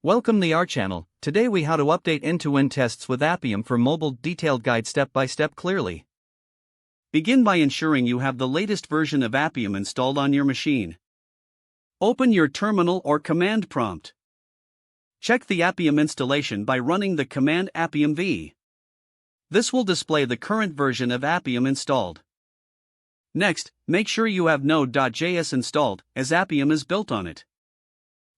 Welcome to our channel. Today we how to update end-to-end tests with Appium for mobile. Detailed guide step by step clearly. Begin by ensuring you have the latest version of Appium installed on your machine. Open your terminal or command prompt. Check the Appium installation by running the command Appium v. This will display the current version of Appium installed. Next, make sure you have Node.js installed, as Appium is built on it.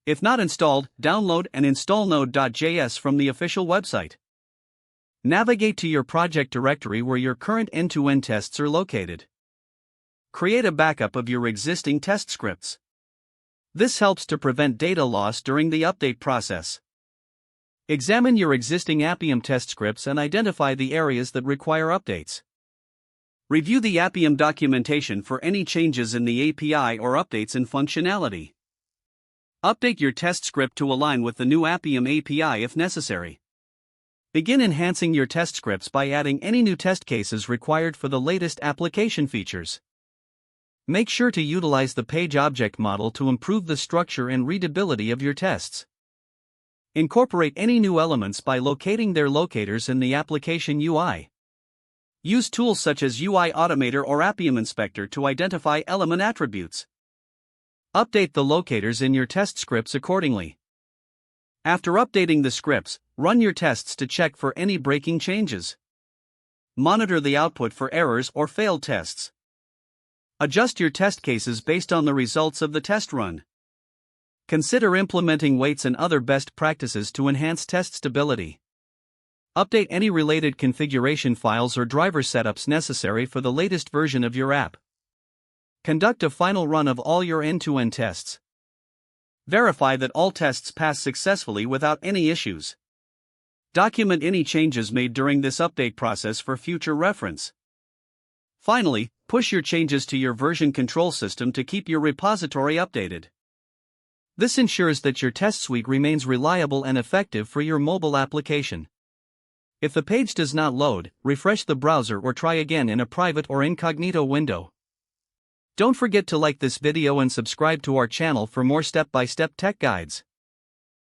If not installed, download and install Node.js from the official website. Navigate to your project directory where your current end-to-end tests are located. Create a backup of your existing test scripts. This helps to prevent data loss during the update process. Examine your existing Appium test scripts and identify the areas that require updates. Review the Appium documentation for any changes in the API or updates in functionality. Update your test script to align with the new Appium API if necessary. Begin enhancing your test scripts by adding any new test cases required for the latest application features. Make sure to utilize the page object model to improve the structure and readability of your tests. Incorporate any new elements by locating their locators in the application UI. Use tools such as UI Automator or Appium Inspector to identify element attributes. Update the locators in your test scripts accordingly. After updating the scripts, run your tests to check for any breaking changes. Monitor the output for errors or failed tests. Adjust your test cases based on the results of the test run. Consider implementing weights and other best practices to enhance test stability. Update any related configuration files or driver setups necessary for the latest version of your app. Conduct a final run of all your end-to-end tests. Verify that all tests pass successfully without any issues. Document any changes made during this update process for future reference. Finally, push your changes to your version control system to keep your repository updated. This ensures that your test suite remains reliable and effective for your mobile application. If the page does not load, refresh the browser or try again in a private or incognito window. Don't forget to like this video and subscribe to our channel for more step-by-step tech guides.